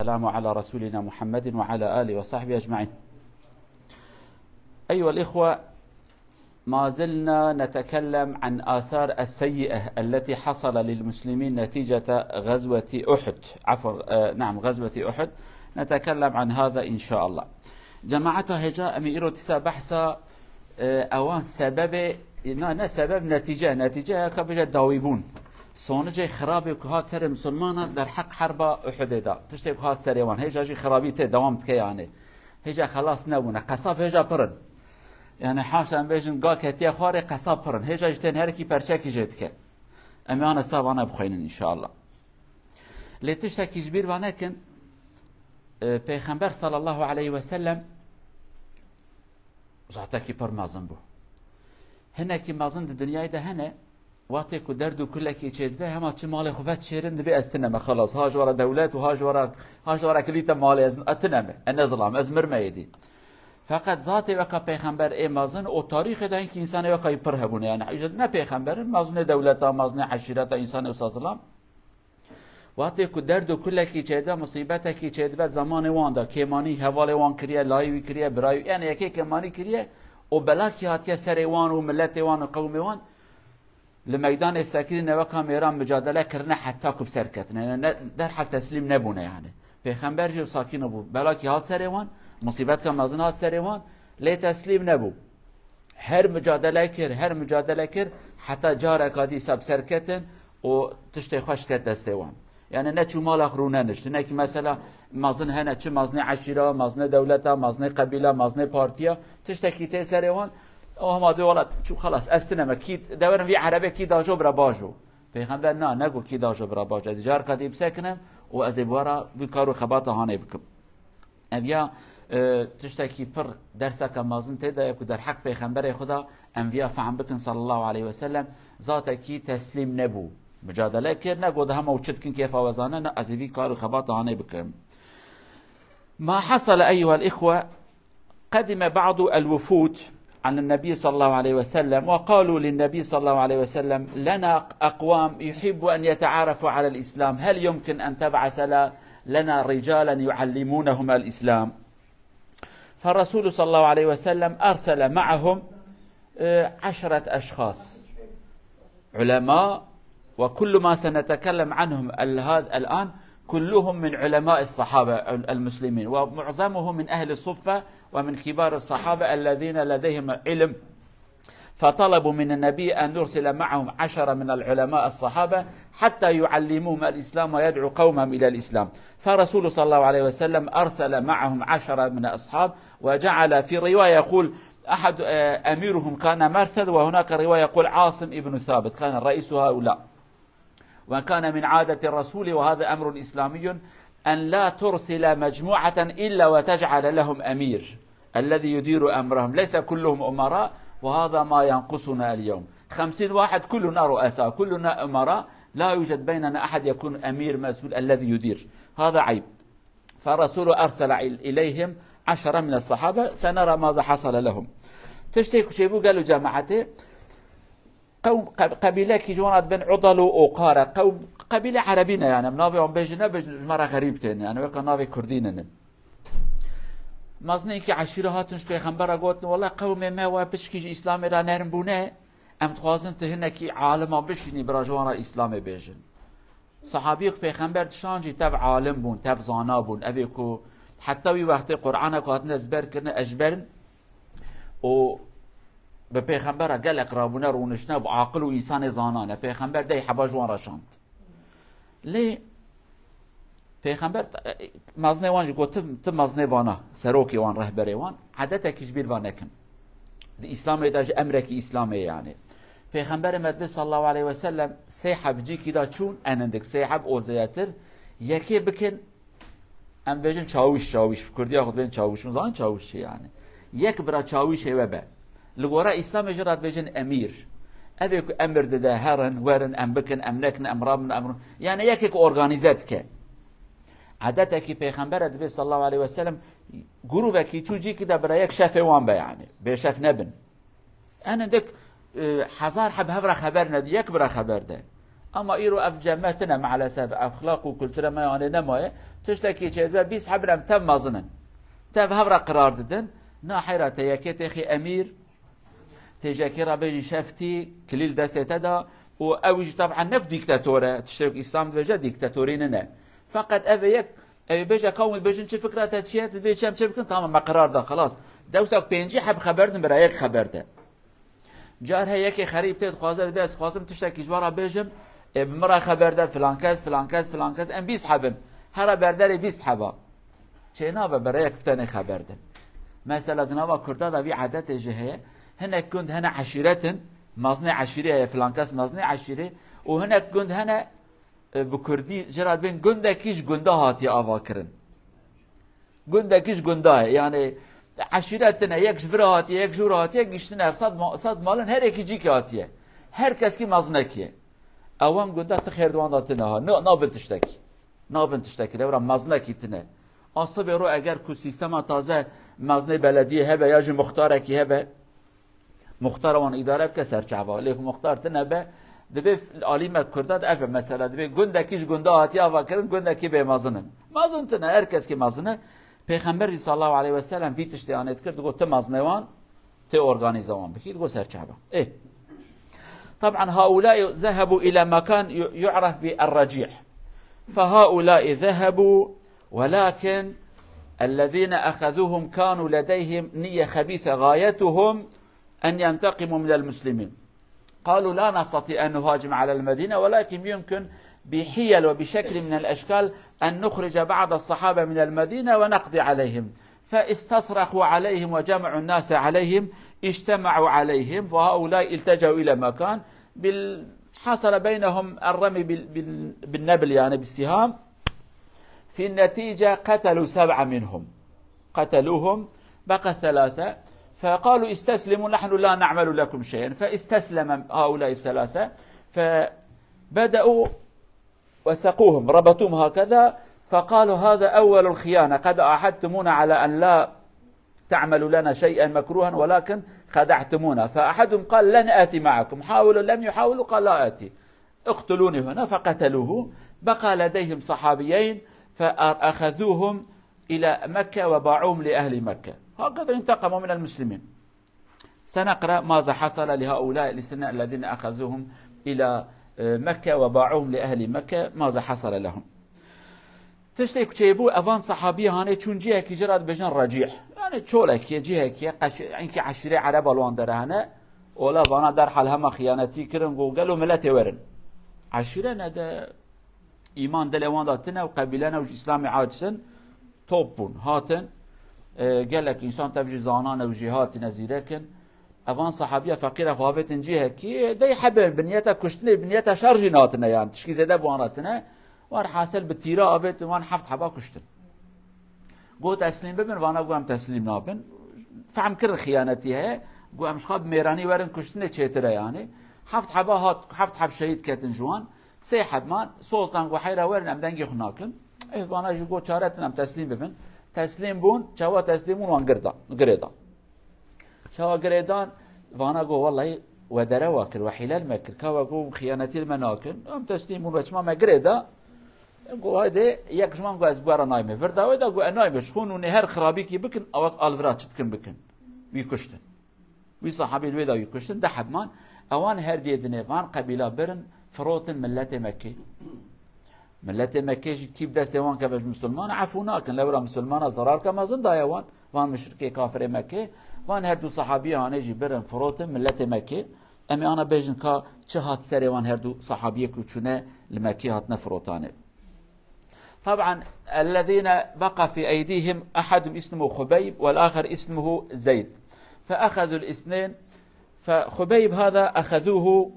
السلام على رسولنا محمد وعلى آله وصحبه أجمعين. أيها الإخوة، ما زلنا نتكلم عن آثار السيئة التي حصل للمسلمين نتيجة غزوة أحد. غزوة أحد نتكلم عن هذا إن شاء الله. جماعتها هجاء أميرو تسا بحثا أوان سبب سبب نتيجة كبجة داويبون سونجي خرابي كهات سر مسلمان در حق حرب أحد دا تشتي كهات سر وان هجا جي خرابي ته دوام تكي يعني هجا خلاص نبونه قصاب هجا برن يعني حاشا بيجن قا كتيا خواري قصاب برن هجا جتين هركي برشاكي جيتك أمي أنا سابانا بخينن إن شاء الله لتشتكي جبير وانكن پیغمبر صلى الله عليه وسلم زعتكي بر مازن بو هنا كي مازن الدنيا ده هنا وقتی که درد و کلکی چید به همه چه مال خوفت شیرن دبی استنمه خلاص هاج ورا دولت و هاج ورا کلیت مال استنمه النظام از مرمایدی فقط ذات وقت پیغمبر ایمازن و تاریخ ده اینکه انسان وقتی پر هبونه یعنی اجد نه پیغمبر مازن دولت مازن عشیرت انسان و سلام وقتی که درد و کلکی چید مصیبت کی چید به زمان وان دا کیمانی حوال وان کریه لایوی کریه برای یعنی یکی کیمانی کریه و بلاکی هاتیه سر وان و ملت وان و قوم وان لميدان الساكنين وكام إيران مجادلة كرنا حتى كب سركتنا در حال تسليم نبونه يعني پیغمبر جو ساكين ابو بلاكي هات سريوان مصيبت كم مازن هات سريوان لي تسليم نبو هر مجادلة كر حتى جارك هادي سب سركتن و تشتي خوش كت دستوان يعني نتشو مال اخرونه نشت نكي مثلا مازن هنا چه مازن عشيره مازن دولته مازن قبيله مازن بارتيا تشتكي تي سريوان وهم دولت شو خلاص استنما كي دورن في عربي كي داجو براباجو پیغمبر نه نگو كي داجو براباجو از جار قدي بسكنم و از بورا بكارو خباطه هاني بكم ابيا تشتكي پر درسك مازن تدا يكو در حق پیغمبر خدا انبياء فهم بكن صلى الله عليه وسلم ذات كي تسليم نبو مجادله كر نگو ده هم وچتكن كيف وزانه از في كارو خباطه هاني بكم. ما حصل ايها الاخوه، قدم بعض الوفود عن النبي صلى الله عليه وسلم وقالوا للنبي صلى الله عليه وسلم لنا أقوام يحب أن يتعارفوا على الإسلام، هل يمكن أن تبعث لنا رجالا يعلمونهم الإسلام؟ فالرسول صلى الله عليه وسلم أرسل معهم 10 أشخاص علماء، وكل ما سنتكلم عنهم الآن كلهم من علماء الصحابة المسلمين ومعظمهم من أهل الصفة ومن كبار الصحابة الذين لديهم علم، فطلبوا من النبي أن يرسل معهم 10 من العلماء الصحابة حتى يعلموهم الإسلام ويدعو قومهم إلى الإسلام. فرسول صلى الله عليه وسلم أرسل معهم 10 من الأصحاب، وجعل في رواية يقول أحد أميرهم كان مرثد، وهناك رواية يقول عاصم ابن ثابت كان رئيس هؤلاء. وكان من عادة الرسول وهذا أمر إسلامي أن لا ترسل مجموعة إلا وتجعل لهم أمير الذي يدير أمرهم، ليس كلهم أمراء، وهذا ما ينقصنا اليوم. 50 واحد كلنا رؤساء كلنا أمراء، لا يوجد بيننا أحد يكون أمير مسؤول الذي يدير، هذا عيب. فالرسول أرسل إليهم 10 من الصحابة، سنرى ماذا حصل لهم. تشتكي شيبو قالوا جماعته قوم قبيلة كي جوانات بن عضل وقارة، قوم قبيلة عربية يعني منافي عم بيجنا بجمرة غريبتين يعني وكان نافي كردين مازني كي عشيرة هاتنش بيخنبرة قوتن والله قوم ما وابشكي إسلامي را نرم بونه ام تخوازن تهنا كي عالم بشيني برا جوانا إسلامي بيجن صحابيك بيخنبر تشانجي تب عالم بون تب زانا بون أبيكو حتى وي وقت قرآن كاتنا زبر كرنا أجبرن و به پیغمبر گل اقرابونه رونشنه و عاقل و انسان زانانه پیغمبر دی حبا جوان راشاند لی پیغمبر مازنه وانج گوت تم مازنه وانا سروکی وان رهبری وان عادت کشبیر وانکم الاسلام ایداج امرکی اسلامی يعني پیغمبر مدبی صلی الله علیه و سلم سیحب جی کدا چون انندک سیحب اوزیاتر یکی بکن ام بجن چاوش کردی خود بین چاوش مزان چاوش يعني یک برا چاوش هبه لغورا اسلام جرات بيجن امير ابيك امر ده هرن ورن ام بكن ام نكن ام رابن امر يعني يكك اورغانيزات ك عادتك پیغمبر ادبي صلى الله عليه وسلم جروبك تشوجي كده برا يك شاف وان يعني بشاف نبن انا دك 1000 حب هبره خبر ند يك برا خبر ده اما ايرو اف جمعتنا مع الاسف اخلاق وكلتنا ما يعني نمايه تشتكي تشد بيس حبرم تم مازنن تم هبره قرار ددن نا حيرته يكيت اخي امير تيجاكي رابيجي شفتي كليل دستة دا واوج طبعا نف ديكتاتوره تشترك اسلام بيجا ديكتاتورين فقط افيك ابي بيجا كون بيجن شي فكره تشيت بيجي شم بكن تمام ما قرار ده خلاص دوسك بينجي حب خبرتن برايك خبرته جار هيك خريب تيت خوازه بس خوازم تشتكي جوارا بيجم بمرا خبرده فلان كاس ام بيس حبم هر برداري بيس حبا چينا برايك بتاني خبردن مثلا دنوا كردا دا بي عادت جهه هنا كنت هنا عشيرتن مازنه عشيره فلان كاس مازنه عشيره وهنا كنت هنا بكردي جراد بين گندكيش گنده هاتي آواكرن گندكيش گنده يعني عشيرتنا يك جبر هاتي يك جور هاتي يك گشتنا صد مالن هر اكي جي هاتيه هر کس کی مازنكيه اوام گنده تخير دوان داتنا ها نابن تشتكي لورا مازنكي تنه اصل برو اگر کو سیستم تازه مزنه بلدیه هبه یا جو مختاره کی هبه مختار وان اداره بک سرچاوا لیک مختار تنبه دبه عالم کرداد اف مثلا دبه گندکیش گنده هاتیا و کرن گندکی به مازنن مازن تنه هر کس کی مازنه پیغمبر صلی الله علیه و سلم ویتش دیانت کرد گفت مازنه وان ته اورگانیزوان بکید گفت سرچاوا طبعا هؤلاء ذهبوا الى مكان يعرف بالرجيح فهؤلاء ذهبوا ولكن الذين أخذوهم كانوا لديهم نية خبيثة غايتهم أن ينتقموا من المسلمين قالوا لا نستطيع أن نهاجم على المدينة ولكن يمكن بحيل وبشكل من الأشكال أن نخرج بعض الصحابة من المدينة ونقضي عليهم فاستصرخوا عليهم وجمعوا الناس عليهم اجتمعوا عليهم وهؤلاء التجوا إلى مكان حصل بينهم الرمي بالنبل يعني بالسهام في النتيجة قتلوا 7 منهم قتلوهم بقى 3 فقالوا استسلموا نحن لا نعمل لكم شيئا فاستسلم هؤلاء 3 فبدأوا وسقوهم ربطوهم هكذا فقالوا هذا أول الخيانة قد أعدتمونا على أن لا تعملوا لنا شيئا مكروها ولكن خدعتمونا فأحدهم قال لن آتي معكم حاولوا لم يحاولوا قال لا آتي اقتلوني هنا فقتلوه بقى لديهم صحابيين فأخذوهم إلى مكة وباعوهم لأهل مكة هكذا انتقموا من المسلمين سنقرأ ماذا حصل لهؤلاء الذين أخذوهم إلى مكة وباعوهم لأهل مكة ماذا حصل لهم تشتي كتيبو أفان صحابي هاني چون جهة كي جراد بجن رجيح يعني تشولك جهة كي إنك عشرة عرب الوان درهنا ولا فانا در حال هما خيانتي كرن قالوا ملتي ورن عشرة ندا إيمان دلوان داتنا وقبيلنا وج إسلامي عاجسن توبون هاتن قال لك إنسان تفجي زانان وجهات نزيركن أفان صحابية فقيرة خوافت جهة كي دي حبل بنيتها كشتني بنيتها شرجيناتنا يعني تشكي زيدا بواناتنا وان حاصل بالتيرا أبت وان حفت حبا كشتن قو تسليم ببن وانا قوام تسليم نابن فهم كر خيانتي هي قوام شخاب ميراني ورن كشتني تشيترا يعني حفت حبا هات حفت حب شهيد كاتن جوان سي حدمان صوصتان قو حيرا ورن ام دنگي خناكن ايه وانا جو قو چارتن ام تسليم ببن تسليم بون چوا تسليمون وان قريدا شوا قريدان وانا قو والله ودرا واكر وحلال مكر كوا قو خيانتي المناكن ام تسليمون وچما ما قريدا قو هذا يك جمان قو اسبوع نايمه فردا ودا قو نايمه شخون ونهر خرابي كي بكن او الفرات تكن بكن ويكشتن وي صحابي الودا ويكشتن ده حدمان اوان هر دي دنيفان قبيله برن فروتن ملت مكه ملت مكه كيف دست وان كبج مسلمان عفونا كن لورا مسلمان ضرر كما زند ايوان وان مشركي كافر مكه وان هر دو صحابي هانه جي برن فروتن ملت مكه امي انا بيجن كا چهات سري وان هر دو صحابيه كوچونه لمكه هات نفروتانه طبعا الذين بقى في أيديهم أحد اسمه خبيب والآخر اسمه زيد فأخذوا الاثنين فخبيب هذا أخذوه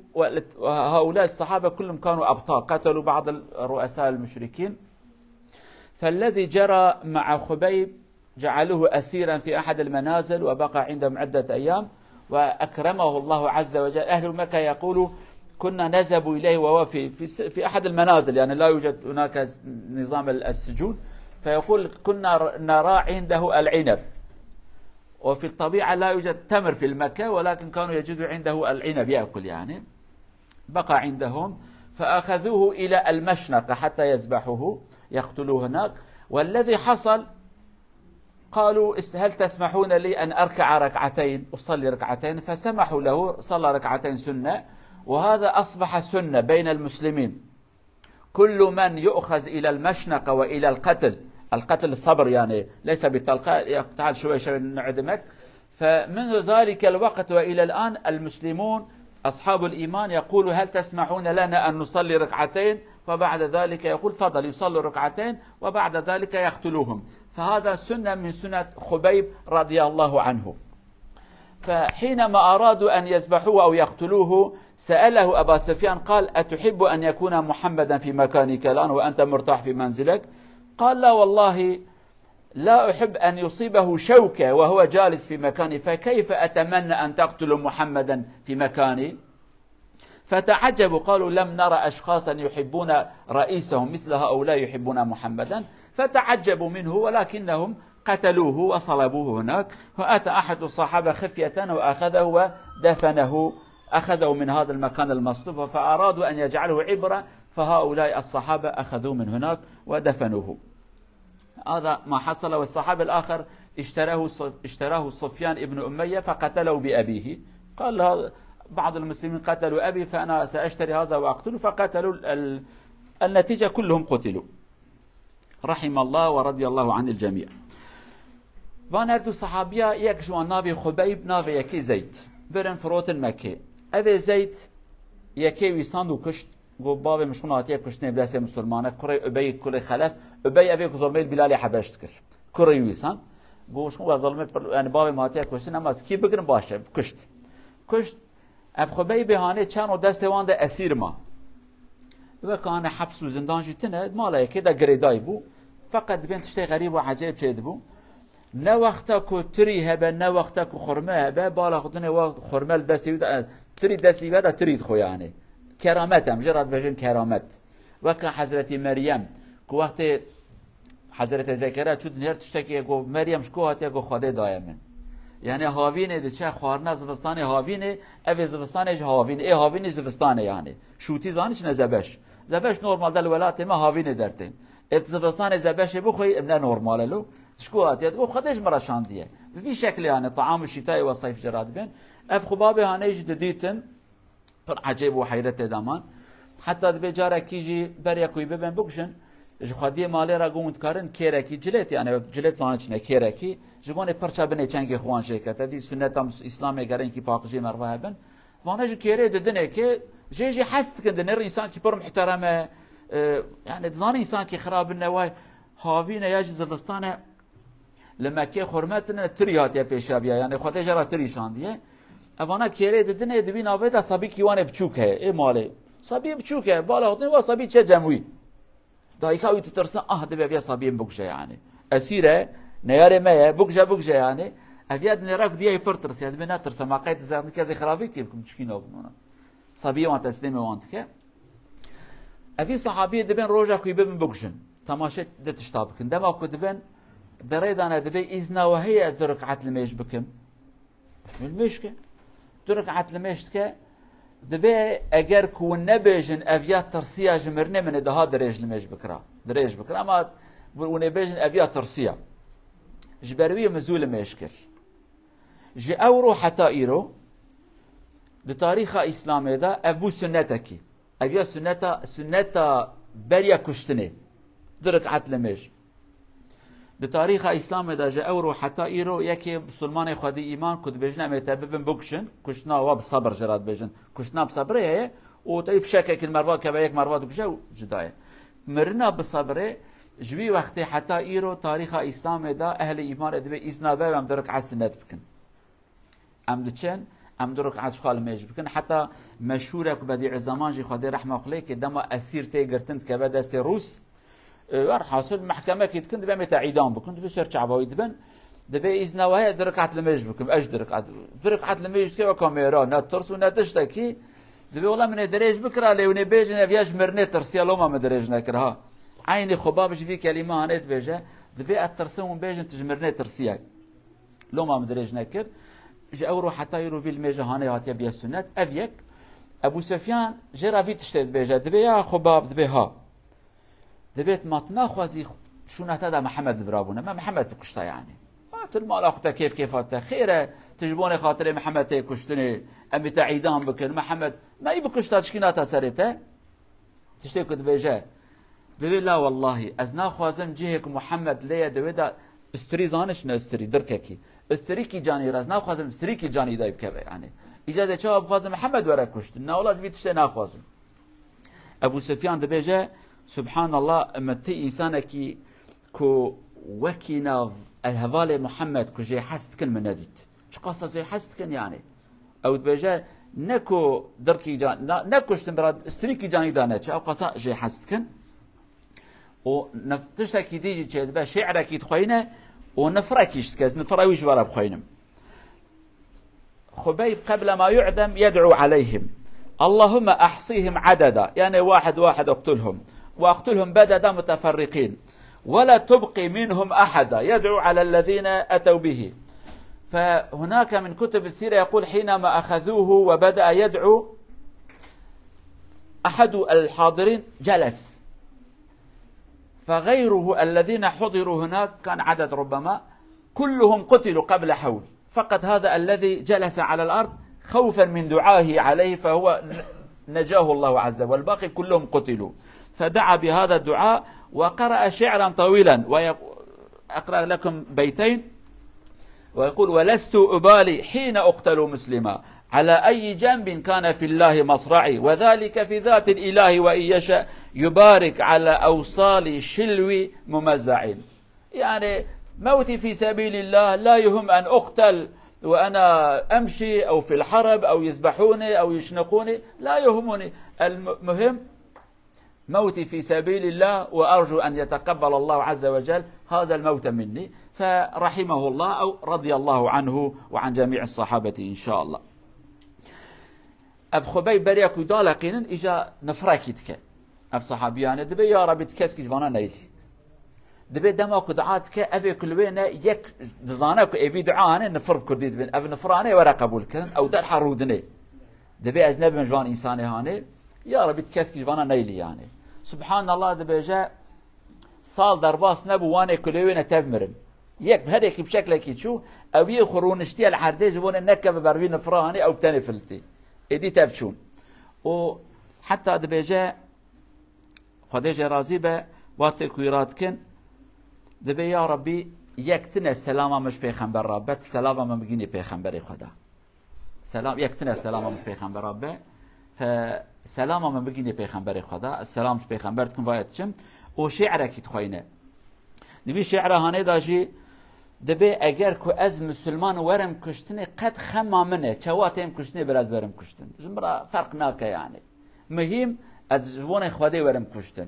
وهؤلاء الصحابة كلهم كانوا أبطال قتلوا بعض الرؤساء المشركين فالذي جرى مع خبيب جعلوه أسيرا في أحد المنازل وبقى عندهم عدة أيام وأكرمه الله عز وجل أهل مكة يقولوا كنا نذهب إليه وهو في أحد المنازل يعني لا يوجد هناك نظام السجون فيقول كنا نرى عنده العنب وفي الطبيعة لا يوجد تمر في المكة ولكن كانوا يجدوا عنده العنب يأكل يعني بقى عندهم فأخذوه إلى المشنقة حتى يذبحوه يقتلوه هناك. والذي حصل قالوا هل تسمحون لي أن أركع ركعتين أصلي ركعتين؟ فسمحوا له، صلى ركعتين سنة، وهذا أصبح سنة بين المسلمين. كل من يؤخذ إلى المشنقة وإلى القتل، القتل الصبر يعني ليس بالتلقاء، تعال شوي شوي نعدمك. فمنذ ذلك الوقت وإلى الآن المسلمون أصحاب الإيمان يقول هل تسمحون لنا أن نصلي ركعتين؟ وبعد ذلك يقول فضل يصلوا ركعتين وبعد ذلك يقتلوهم. فهذا سنة من سنة خبيب رضي الله عنه. فحينما أرادوا أن يذبحوه أو يقتلوه سأله أبا سفيان قال أتحب أن يكون محمدا في مكانك الآن وأنت مرتاح في منزلك؟ قال لا والله لا أحب أن يصيبه شوكة وهو جالس في مكاني، فكيف أتمنى أن تقتل محمدا في مكاني؟ فتعجبوا قالوا لم نرى أشخاصا يحبون رئيسهم مثل هؤلاء يحبون محمدا، فتعجبوا منه ولكنهم قتلوه وصلبوه هناك. فأتى أحد الصحابة خفية وأخذه ودفنه، أخذه من هذا المكان المصلوب، فأرادوا أن يجعله عبرة، فهؤلاء الصحابة أخذوه من هناك ودفنوه. هذا ما حصل. والصحابي الآخر اشتراه صفيان ابن أمية فقتله بأبيه، قال بعض المسلمين قتلوا أبي فأنا سأشتري هذا وأقتله، فقتلوا النتيجة كلهم قتلوا رحم الله ورضي الله عن الجميع. وانا دو صحابيا يك جوان نابي خبيب نابي يكي زيت برن فروتن مكة. أبي زيت يكي ويساندو كشت قو بابي مشكون هاتيه كشتني بلاسي مسلمانه كري أبي كل خلف أبي كظلمي بلالي حبشت كر كري ويسان قو شكون ظلمي يعني بابي ما هاتيه كشتنا ما سكي بقرن باشه كشت أب خبيب هاني كانوا دستوان ده أسير ما وكان حبس وزندان جتنا مالا يكي دا قريداي بو فقط بين تشتي غريب وعجيب شيء بو نه وقتا کو تری هبه نه وقتا کو خرمه هبه بالا خودنه وقت خرمه دستی تری دستی و ترید خو یعنی کرامت هم جرات بجن کرامت وقت حضرت مریم کو وقت حضرت زکریا چود نهر تشتکی گو مریم شکو هاتی گو خدا دایمن یعنی هاوینه ده چه خوارنه زوستانه هاوینه او زوستانه هاوینه ای هاوینه زوستانه یعنی شوتی زانش نه زبش نورمال دل ولات ما هاوینه درته ات زوستانه زبش بخوی نه نورماله لو شكوات يدقو خدش مرة شاندية في شكل يعني طعام الشتاء والصيف جراد بين اف خبابي هانيج دديتن عجيب وحيرته دامان حتى بجارة كيجي بريا كوي ببن بوكشن جخادية مالي را قومت كارن كيراكي جلت يعني جلت زانشنا كيراكي جبوني پرچا بني چنگي خوان شركت دي سنت اسلامي گرين كي باقجي مروه بن وانا جو كيري ددنه كي جي حست كن نر انسان كي پر محترمه يعني تزاني انسان كي خراب النواي هاوينا ياج زفستانه لما كي خرمتنا تريات يا بيشابيا يعني خدي جرا تري شانديه اوانا كيري ددنه دبي نابدا صبي كيوانه بچوك ہے اي مالي صبي بچوك ہے بالا هتني وا صبي چه جموي دايكا ويتترسن دبي بيا صبي بوكشه يعني اسيره نياره ما بوكشه يعني ابياد نراك دي يبرترس يعني بنا ترس ما قيد زاد كذا خرابي كيفكم تشكينو صبي وانت تسلمي وانتك ابي صحابي دبن روجا كوي بن بوكشن تماشيت دتشتابك عندما كنت بن دريد أنا دبي إذنا وهي از دركعت الميش بكم الميشكة دركعت الميشكة دبي أجر كون نبيجن أفيات ترسية جمرنا من ده دريج الميش بكرة دريج بكرة ما ونبيجن أفيات ترسية جبروية مزول ميشكر جي أورو حتى إيرو بتاريخ إسلامي ده أبو سنتكي أبيا سنتا بريا كشتني دركعت الميش بتاريخ اسلام دا جاء اورو حتى ايرو يكي مسلمان خدي ايمان كنت بجنا متببن بوكشن كشنا وبصبر جراد بجن كشنا بصبر هي وطيف شكك المروا كبايك مروا دكجو جدايه مرنا بصبر جوي وقت حتى ايرو تاريخ اسلام دا اهل ايمان ادبي اذنا با ام درك عسنت بكن ام دچن ام درك عش خال ميج بكن حتى مشهوره بديع الزمان جي خدي رحمه الله كدما اسير تي قرتنت كبدست روس حاصل محكمة كنت بمت عيدان بكنت بسير شعبوي دبن دبي إذن وهي دركات لميج بكم أج دركات لميج كي وكاميرا نترس ونتشتكي دبي والله من دريج بكرة ليوني بيجن فياج مرني ترسيا لو ما مدريج نكرها عيني خبابش في كلمة هنيت بيجا دبي الترسون بيجن تجمرني ترسيا لو ما مدريج نكر جاورو حتى يرو في الميجا هاني هاتيا بيا السنات أفيك ابو سفيان جرا في تشتد بيجا دبي يا خباب دبي ها دبيت ما تناخذي شو نهتدى محمد برابونا ما محمد بكشتا يعني المال اخوته كيف هاته خيره تجبوني خاطري محمد تكشتني امي تعيدان بكن محمد ما يبكشتا تشكيناتا سرته تشتكي دبيجا دبي لا والله از ناخوازم جهك محمد ليا دبيدا استري زانش نستري درككي استريكي جاني راز ناخوازم استريكي جاني دايب كبه يعني اجازه چا بخوازم محمد ورا كشت نا والله زبيت تشتي ناخوازم ابو سفيان دبيجا سبحان الله امتي انسانكي كو وكينا الهوال محمد كو جي حستكن من نديت اش قصه زي حستكن يعني او دبيجا نكو دركي جان نكو شتمراد استريكي جاني دانا او قصه جي حستكن ونفتشتكي ديجي تشد شعرك تخوينه ونفركيش كاز نفراويش ورا بخوينم خبيب قبل ما يعدم يدعو عليهم اللهم احصيهم عددا يعني واحد اقتلهم واقتلهم بددا متفرقين ولا تبقي منهم احدا يدعو على الذين اتوا به. فهناك من كتب السيره يقول حينما اخذوه وبدا يدعو احد الحاضرين جلس فغيره الذين حضروا هناك كان عدد ربما كلهم قتلوا قبل حول فقط هذا الذي جلس على الأرض خوفا من دعائه عليه فهو نجاه الله عز وجل والباقي كلهم قتلوا. فدعا بهذا الدعاء وقرأ شعرا طويلا وأقرأ لكم بيتين ويقول ولست أبالي حين أقتل مسلما على أي جنب كان في الله مصرعي وذلك في ذات الإله وإن يشاء يبارك على أوصال شلو ممزعين. يعني موتي في سبيل الله لا يهم أن أقتل وأنا أمشي أو في الحرب أو يذبحوني أو يشنقوني لا يهمني المهم موتي في سبيل الله وأرجو أن يتقبل الله عز وجل هذا الموت مني. فرحمه الله أو رضي الله عنه وعن جميع الصحابة إن شاء الله. اف خبيب بريكو دالقين اجا نفراكيتك اف صحابيان دبي يا رب تكسكي جوانا نيل دبي دماكو دعاتك افي كلوينا يك دزاناكو ايفي دعانه نفر كرديد بين اف نفرانه ورا قبول كن او در حرودني دبي ازنب من جوان انساني هاني يا رب تكسكي جوانا نيل يعني سبحان الله دبي جاء صال درباس نبو وانا كلوينا تفمرن يك بهديك بشكل كيتشو او يخرونشتي العرديج وانا نكب بروي نفراني او تنفلتي ادي تفشون وحتى دبيجا خديجه راضي به واتي كويراتكن دبي يا ربي يكتنا السلام مش پیغمبر رب سلام ما بگيني پیغمبر خدا سلام يكتنا السلام مش پیغمبر رب فسلام ما بگيني پیغمبر خدا السلام مش پیغمبر تكون وايتشم وشعرك تخوينه دبي شعره هاني داجي دبي اگر کو از مسلمان ورم کشتنی قد خما منه چواتم کشتنی براز ورم کشتن جمرا فرق ناکه يعني مهم از جوان خواده ورم کشتن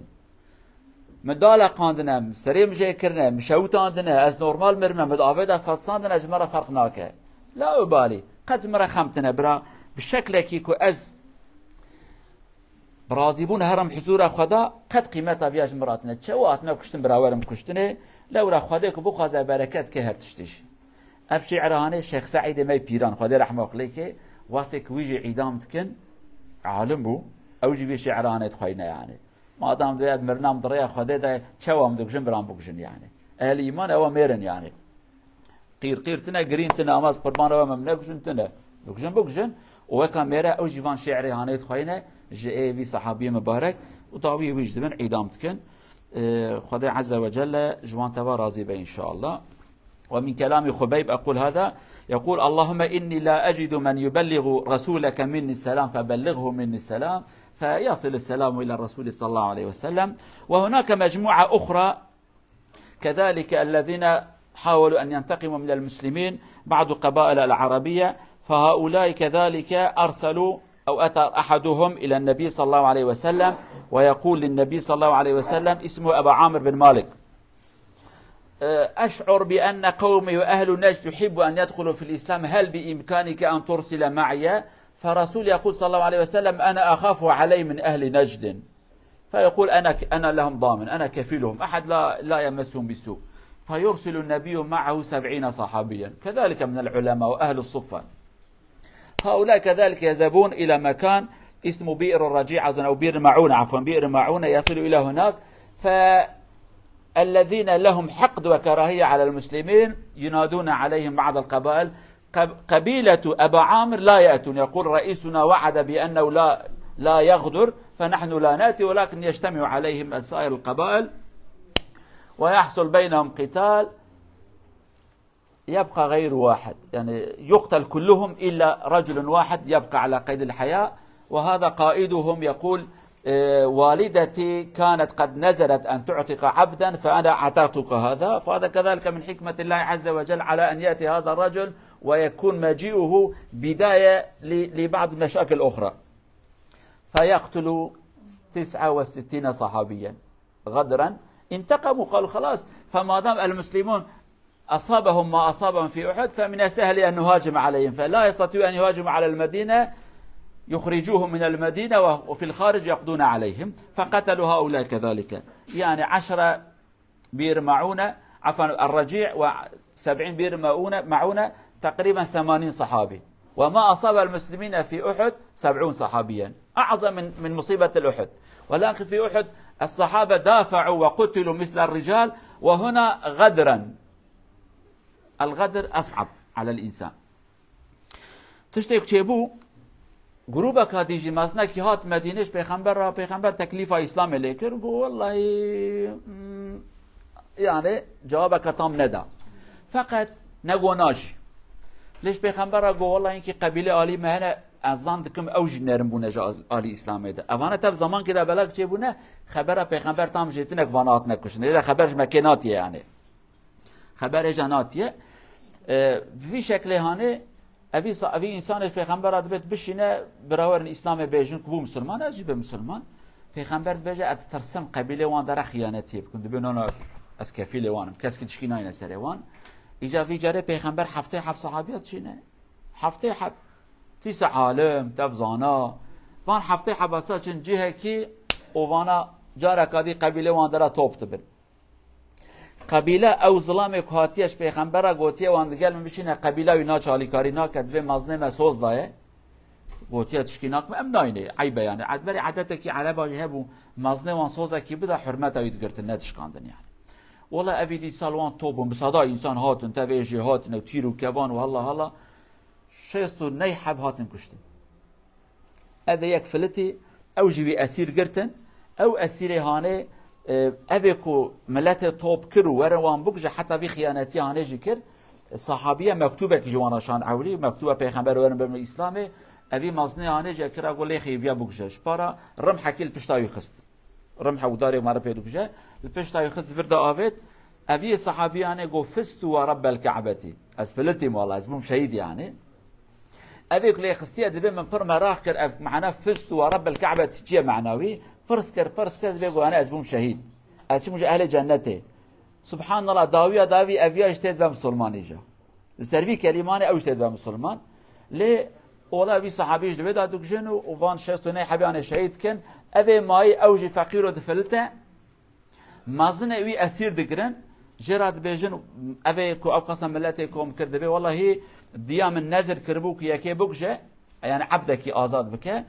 مدال قاندنم سری مجه کرنه مشوتاندنه از نورمال مرنه مدعوه فاتساندنه جمرا فرق ناکه لا أبالي قد جمرا خمتنه برا بشكل كيكو از برازيبون هرم حضور خدا قد قيمتها بياج مراتنا چواتنا كشتن برا ورم كشتنه لو را خدا کو بخواز برکت که هرتشتش اف شعرانه شیخ سعید می پیران خدا رحمه الله که وقتی که ویجی عیدام تکن عالم بو اوجی بی شعرانه تخوینه يعني ما دام دوید مرنام دریا خدا ده چوام دکجن برام بکجن يعني اهل ایمان او میرن يعني قیر تنه گرین تنه اماز قربان او ممنه کجن تنه دکجن بکجن و کامرا اوجی وان شعرانه تخوینه جه وی صحابی مبارک و طاوی ویج دبن عیدام تکن خدای عز وجل جوان تبا راضي به إن شاء الله. ومن كلام خبيب أقول هذا يقول اللهم إني لا أجد من يبلغ رسولك مني السلام فبلغه مني السلام فيصل السلام إلى الرسول صلى الله عليه وسلم. وهناك مجموعة أخرى كذلك الذين حاولوا أن ينتقموا من المسلمين بعض القبائل العربية فهؤلاء كذلك أرسلوا أو أتى أحدهم إلى النبي صلى الله عليه وسلم ويقول للنبي صلى الله عليه وسلم اسمه أبا عامر بن مالك أشعر بأن قومي وأهل نجد يحب أن يدخلوا في الإسلام هل بإمكانك أن ترسل معي فرسول يقول صلى الله عليه وسلم أنا أخاف علي من أهل نجد فيقول أنا لهم ضامن أنا كفيلهم أحد لا يمسهم بالسوء فيرسل النبي معه 70 صحابيا كذلك من العلماء وأهل الصفة هؤلاء كذلك يذهبون إلى مكان اسمه بئر الرجيع أو بئر معونة، عفوا بئر معونة، يصل إلى هناك. فالذين لهم حقد وكراهية على المسلمين ينادون عليهم بعض القبائل. قبيلة أبا عامر لا يأتون، يقول رئيسنا وعد بأنه لا يغدر، فنحن لا نأتي، ولكن يجتمع عليهم سائر القبائل ويحصل بينهم قتال. يبقى غير واحد، يعني يقتل كلهم إلا رجل واحد يبقى على قيد الحياة، وهذا قائدهم يقول والدتي كانت قد نزلت أن تعتق عبدا فأنا اعتقتك هذا. فهذا كذلك من حكمة الله عز وجل على أن يأتي هذا الرجل ويكون مجيئه بداية لبعض المشاكل الأخرى. فيقتل 69 صحابيا غدرا، انتقموا، قالوا خلاص، فما دام المسلمون أصابهم ما أصابهم في أحد فمن السهل أن نهاجم عليهم، فلا يستطيعوا أن يهاجموا على المدينة، يخرجوهم من المدينة وفي الخارج يقضون عليهم، فقتلوا هؤلاء كذلك. يعني 10 بئر معونة، عفوا الرجيع، و70 بئر معونة، تقريبا 80 صحابي. وما أصاب المسلمين في أحد 70 صحابيا، أعظم من مصيبة الأحد. ولكن في أحد الصحابة دافعوا وقتلوا مثل الرجال، وهنا غدرا. الغدر أصعب على الإنسان. تشتيك تشيبو گروبك هاتيجي مازنا كي هات مدينش پیغمبر تكليف إسلام لكر، والله يعني جوابك تام ندا، فقط نگو ناجي. ليش پیغمبر قو والله إنكي قبيلة آلي مهنا ازان دكم اوج نرم بونه جا آلي إسلام ده. أوانا تف زمان كده بلاك چيبونه خبره پیغمبر تام جيتنك وانات نكشن، إذا خبرش مكيناتيه، يعني خبر جناتيه. في شكل هانه أبي إنسان پیغمبر أدبت بشینه براور الإسلام بیجن کبو مسلمان أجيب مسلمان. پیغمبر بیجه أتترسم قبيلة وان در خیانتیه بکن دبی نه از کفیل وانم کس که تشکی ناینه سر وان. ایجا في جاره پیغمبر هفته حب صحابیات شینه، هفته حب 9 عالم تفزانا وان هفته حب اسا چن جهه کی وانا جاره کادی قبيله وان در توپ تبن. قبیله او ظلام کاتیش پیغمبر گوتیه وان دگل میشینه قبیله اینا چالیکاری ناکد به مزنه سوز دایه گوتیه تشکیناک ام ناینه عیبه، يعني عدبری عادته کی عربا هبو مزنه وان سوزه کی بده حرمت اوید گرتن نتشکاندن. يعني والله ابيدي سالوان توبون بصدا انسان هاتن تبيجي هاتن و تيرو كبان والله هلا شيستو نيحب هاتن كشتن. هذا يكفلتي او جيبي اسير قرتن او اسير هاني أبيكو ملته توب كرو وروان بوجه حتى في خيانتي هاني جكر. الصحابية مكتوبة كجوانا شان عولي مكتوبة بيغمبر ورن بم الإسلامي أبي مازني هاني جكر أقول لي خيفيا بوجه شبارا رمح كيل بشتاي خست رمح وداري مرة بيدوجه البشتاي خست فردا آفت. أبي صحابية هاني جو فستوا رب الكعبة أسفلتي والله أزمهم شهيد. يعني أبيك لي خستي أدبي من بر مراكر معنا فستوا رب الكعبة تجي معنوي فرسكر بيقول أنا أزبوم شهيد أشي مش أهل جنته. سبحان الله داوي أفيا اجتهد بمسلمان إجا السرفي كلماني أو اجتهد بمسلمان ليه والله أبي صحابي جدبي دادوك جنو وفان شستوني حبي أنا شهيد كن أبي ماي أوجي فقير ودفلته مازن أبي أسير دقرن جراد بيجن أبي كو أو قسم ملتكم كردبي والله هي ديا من نزر كربوك يا كي بوكجه يعني عبدك آزاد بك.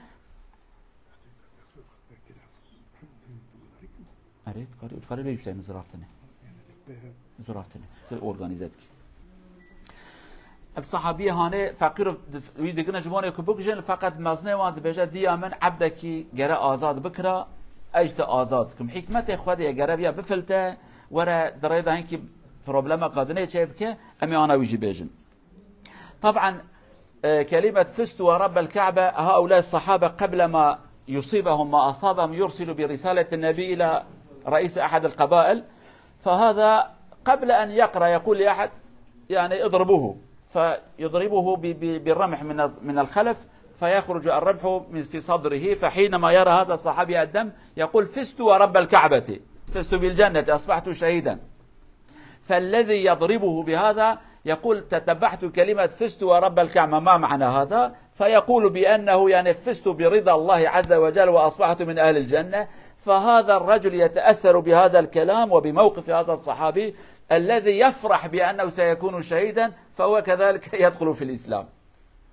أريد قريب ليش بتعمل زرافتني أورجانيزات كي الصحابية هاني فقير ويدقنا جواني كبوكجن فقط مزني واند بيجا ديا من عبدك جرا آزاد بكرة أجت آزاد كم حكمة إخواتي جرا بيا بفلته ورا دريدا هنكي بروبلما قادني شايفك أمي أنا ويجي بيجن. طبعا كلمة فزت ورب الكعبة هؤلاء الصحابة قبل ما يصيبهم ما أصابهم يرسلوا برسالة النبي إلى رئيس أحد القبائل، فهذا قبل أن يقرأ يقول لأحد يعني اضربوه، فيضربه بالرمح من الخلف فيخرج الرمح في صدره. فحينما يرى هذا الصحابي الدم يقول فزت ورب الكعبة، فزت بالجنة، أصبحت شهيدا. فالذي يضربه بهذا يقول تتبعت كلمة فزت ورب الكعبة، ما معنى هذا؟ فيقول بأنه يعني فزت برضا الله عز وجل وأصبحت من أهل الجنة. فهذا الرجل يتأثر بهذا الكلام وبموقف هذا الصحابي الذي يفرح بأنه سيكون شهيدا، فهو كذلك يدخل في الإسلام.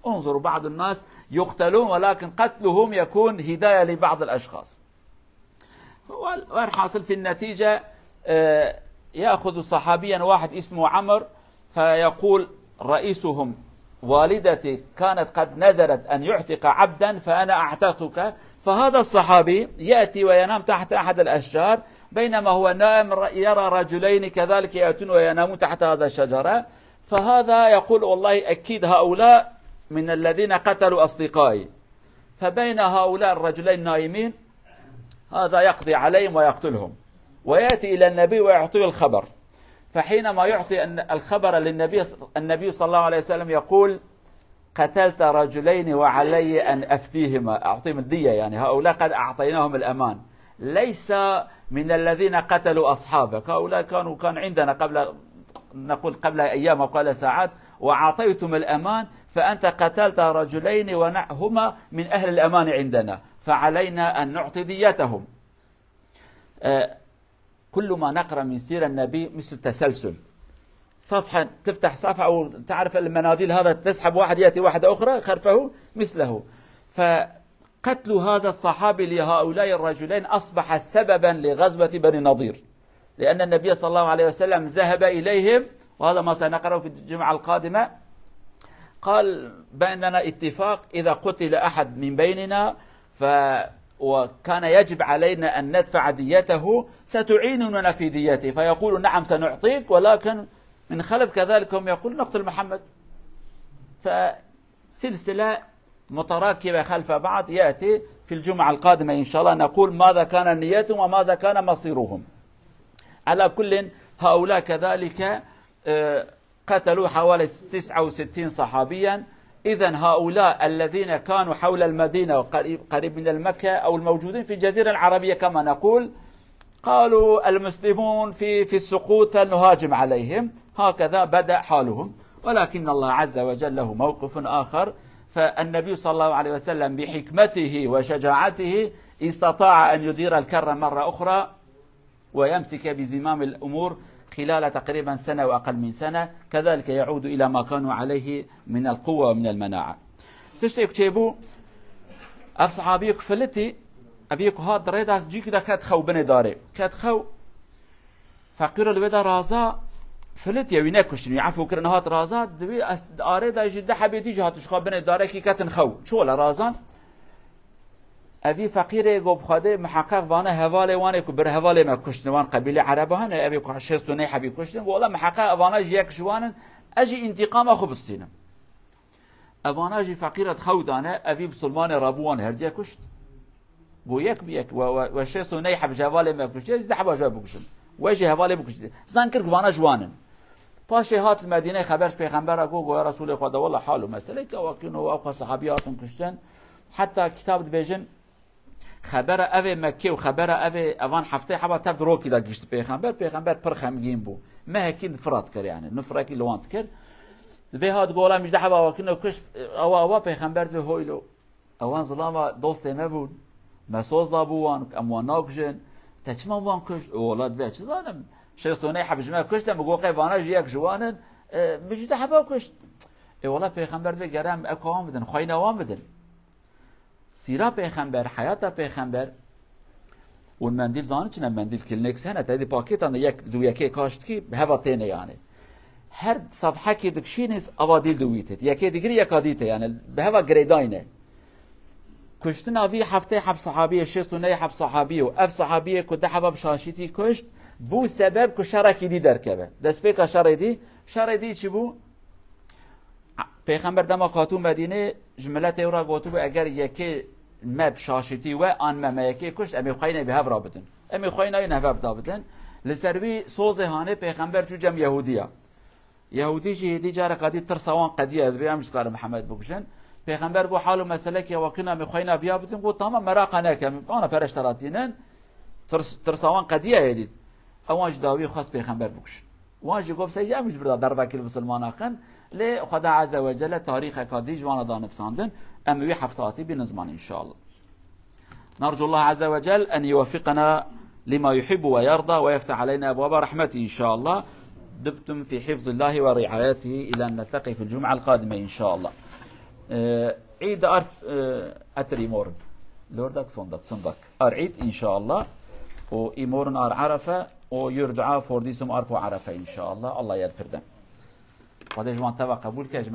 انظروا بعض الناس يقتلون ولكن قتلهم يكون هداية لبعض الأشخاص. والحاصل في النتيجة يأخذ صحابيا واحد اسمه عمر فيقول رئيسهم والدتي كانت قد نزلت أن يعتق عبدا فأنا أعتقك. فهذا الصحابي يأتي وينام تحت أحد الأشجار، بينما هو نائم يرى رجلين كذلك يأتون وينامون تحت هذا الشجرة. فهذا يقول والله أكيد هؤلاء من الذين قتلوا أصدقائي. فبين هؤلاء الرجلين نائمين هذا يقضي عليهم ويقتلهم، ويأتي إلى النبي ويعطيه الخبر. فحينما يعطي الخبر للنبي، النبي صلى الله عليه وسلم يقول قتلت رجلين وعلي أن أفتيهما، أعطيهم الدية، يعني هؤلاء قد أعطيناهم الأمان، ليس من الذين قتلوا أصحابك، هؤلاء كان عندنا قبل أيام أو قبل ساعات وأعطيتم الأمان، فأنت قتلت رجلين هما من أهل الأمان عندنا، فعلينا أن نعطي ديتهم. كل ما نقرأ من سيرة النبي مثل تسلسل، صفحة تفتح صفحة أو تعرف المناديل هذا تسحب واحد يأتي واحدة أخرى خلفه مثله. فقتل هذا الصحابي لهؤلاء الرجلين أصبح سببا لغزوة بني نضير، لأن النبي صلى الله عليه وسلم ذهب إليهم، وهذا ما سنقرأه في الجمعة القادمة، قال بيننا اتفاق إذا قتل أحد من بيننا وكان يجب علينا أن ندفع ديته ستعيننا في ديته، فيقول نعم سنعطيك، ولكن من خلف كذلك هم يقول نقتل محمد. فسلسلة متراكبة خلف بعض يأتي في الجمعة القادمة إن شاء الله نقول ماذا كان نيتهم وماذا كان مصيرهم. على كل هؤلاء كذلك قتلوا حوالي 69 صحابيا. إذن هؤلاء الذين كانوا حول المدينة قريب من المكة أو الموجودين في الجزيرة العربية كما نقول، قالوا المسلمون في السقوط فلنهاجم عليهم، هكذا بدأ حالهم. ولكن الله عز وجل له موقف آخر، فالنبي صلى الله عليه وسلم بحكمته وشجاعته استطاع أن يدير الكرة مرة أخرى ويمسك بزمام الأمور خلال تقريبا سنة وأقل من سنة، كذلك يعود إلى ما كانوا عليه من القوة ومن المناعة. تشتيك تشيبو أف صحابيك فلتي أبيك هاد ريدا جيك دا كات خو بني داري كات خو فقير الودا رازا فلتي وينا كشني يعرفوا كرن هات رازا دبي أريدا جدا حبيتي جهات شخا بني داري كي كاتن خو شو ولا رازان أبي فقير جوب خاده محقق وانا هواله وانا كبر هواله ما كشتن وان قبيلة عربه هنا أبي كشست وني حبي كشتن ولا محقق وانا جيك جوانن أجي انتقام أخو بستينم أبانا جي فقيرة خودانا أبي بسلمان رابوان هرجي كشت بو يك بيك وشست وني حب هواله ما كشت يزد حب جواب بكشن وجه هواله بكشت زنكر وانا جوانن پاشي هات المدينة خبرش پیغمبر اگو يا رسول خدا والله حاله مسألة كواكين وأخو صحابياتهم كشتن حتى كتاب بيجن خبر اوه مکه و خبر اوه اوان هفته حبا تبد روکی دا گشت پیغمبر پر خمگین بو ما هکی فرات کر يعني نفرکی لوانت کر به هاد گولا مجده حبا وکنه کش اوا پیغمبر به هویلو اوان ظلام دوست ما بود مسوز لا بوان اموان ناکجن تچما وان کش اولاد به چه زانم شستونه حب جما کشتم بگو قیوانا یک جوانن مجده حبا کشت اولا پیغمبر به گرم اکوام بدن خوینوام بدن سيرا پیغمبر حياتا پیغمبر والمنديل زاني چنه منديل كلنكس هنا تدي باكيتان يك دو يكي كاشتكي بهوا تينه يعني هر صفحه كي دكشينس اواديل دويتت يكي ديغري يكاديته يعني بهوا جريداينه كشتنا في هفته حب صحابيه شستونه حب صحابيه واف صحابيه كده حباب شاشيتي كشت بو سبب كشركي دي دركبه دسبيكا شردي چي بو پیغمبر دما کاتو مدینه جملت اورا گوتو اگر یکی مب شاشتی و آن مم یکی کشت امی خوینه به هفرا بدن امی خوینه نه هفرا بدن لسروی سوز هانه پیغمبر جو جم یهودی جهدی جار قدی ترسوان قدیه به امش قال محمد بکشن پیغمبر گو حالو مسئله که واکنا امی خوینه بیا بدن گو تمام مراقه نکم انا پرشتراتینن ترسوان قدیه یدید اوانج داوی خاص پیغمبر بکشن واجی گفت سیجا مش بردا دربه کل مسلمان اخن لخدا عز وجل تاريخ كادي جوانا دا نفساندن أموي حفتاتي بنزمان إن شاء الله. نرجو الله عز وجل أن يوفقنا لما يحب ويرضى ويفتح علينا أبواب رحمته إن شاء الله. دبتم في حفظ الله ورعايته إلى أن نلتقي في الجمعة القادمة إن شاء الله. عيد أرف أتري مورن لوردك صندك أرعيد إن شاء الله وإيمورن أر عرفة ويردعا فورديسم أرفو عرفة إن شاء الله الله يذكر ده. وهذا جوان تبع قبول كاج